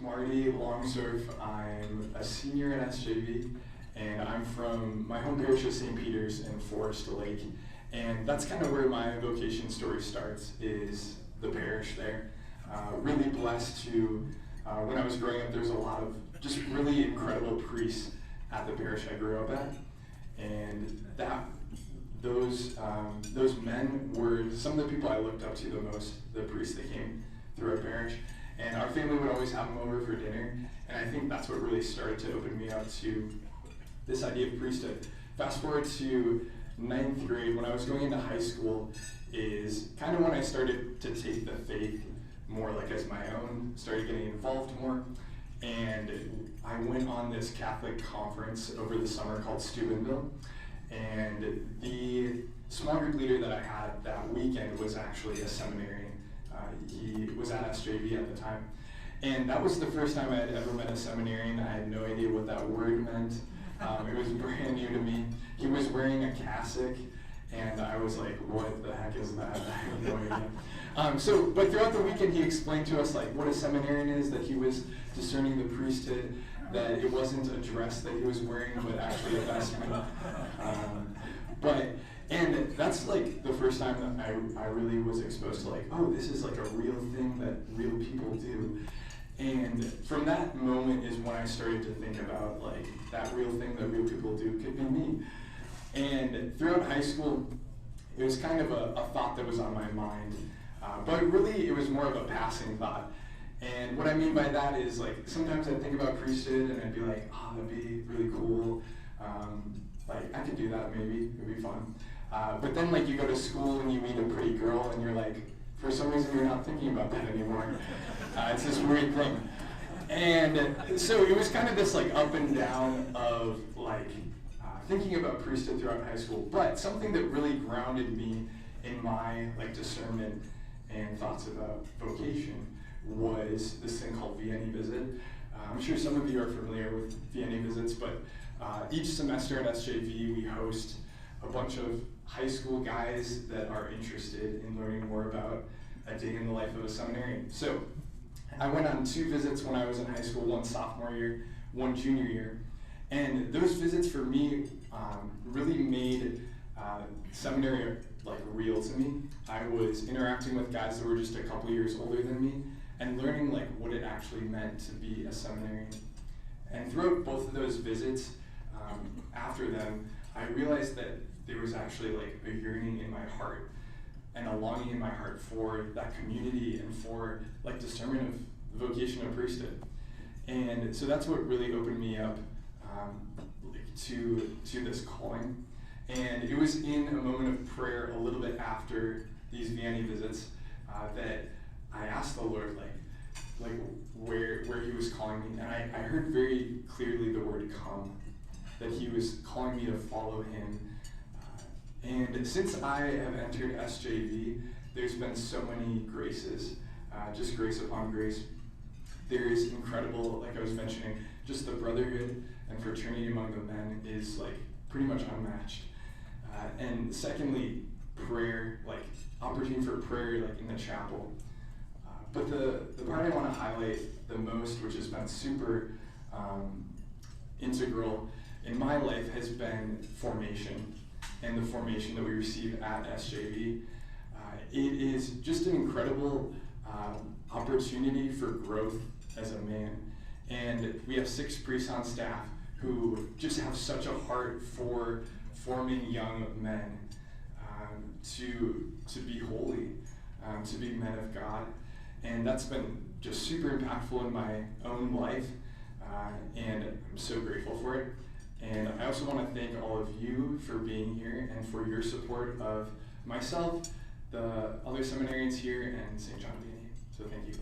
Marty Longsdorf. I'm a senior at SJV, and I'm from my home parish of St. Peter's in Forest Lake. And that's kind of where my vocation story starts, is the parish there. Really blessed to, when I was growing up, there's a lot of just really incredible priests at the parish I grew up at. And those men were some of the people I looked up to the most, the priests that came through our parish. And our family would always have them over for dinner. And I think that's what really started to open me up to this idea of priesthood. Fast forward to 9th grade, when I was going into high school, is kind of when I started to take the faith more like as my own, started getting involved more. And I went on this Catholic conference over the summer called Steubenville. And the small group leader that I had that weekend was actually a seminarian. He was at SJV at the time. And that was the first time I had ever met a seminarian. I had no idea what that word meant. It was brand new to me. He was wearing a cassock, and I was like, what the heck is that? I have no idea. But throughout the weekend, he explained to us like what a seminarian is, that he was discerning the priesthood, that it wasn't a dress that he was wearing, but actually a vestment. And that's like the first time that I really was exposed to like, oh, this is like a real thing that real people do. And from that moment is when I started to think about like that real thing that real people do could be me. And throughout high school, it was kind of a thought that was on my mind, but really it was more of a passing thought. And what I mean by that is like sometimes I'd think about priesthood and I'd be like, oh, that'd be really cool. Like I could do that maybe, it'd be fun. But then like you go to school and you meet a pretty girl and you're like, for some reason you're not thinking about that anymore. It's this weird thing. And so it was kind of this like up and down of like thinking about priesthood throughout high school, but something that really grounded me in my like discernment and thoughts about vocation was this thing called Vianney Visit. I'm sure some of you are familiar with Vianney Visits, but each semester at SJV we host a bunch of high school guys that are interested in learning more about a day in the life of a seminarian. So I went on 2 visits when I was in high school, one sophomore year, one junior year. And those visits for me really made seminary like real to me. I was interacting with guys that were just a couple years older than me and learning like what it actually meant to be a seminarian. And throughout both of those visits, after them, I realized that there was actually like a yearning in my heart and a longing in my heart for that community and for like discernment of the vocation of priesthood. And so that's what really opened me up to this calling. And it was in a moment of prayer a little bit after these Vianney visits that I asked the Lord like where he was calling me. And I heard very clearly the word come, that he was calling me to follow him. And since I have entered SJV, there's been so many graces, just grace upon grace. There is incredible, like I was mentioning, just the brotherhood and fraternity among the men is like pretty much unmatched. And secondly, prayer, like opportunity for prayer like in the chapel. But the part I want to highlight the most, which has been super integral in my life, has been formation and the formation that we receive at SJV. It is just an incredible opportunity for growth as a man. And we have 6 priests on staff who just have such a heart for forming young men to be holy, to be men of God. And that's been just super impactful in my own life, and I'm so grateful for it. And I also want to thank all of you for being here and for your support of myself, the other seminarians here, and St. John Vianney. So thank you.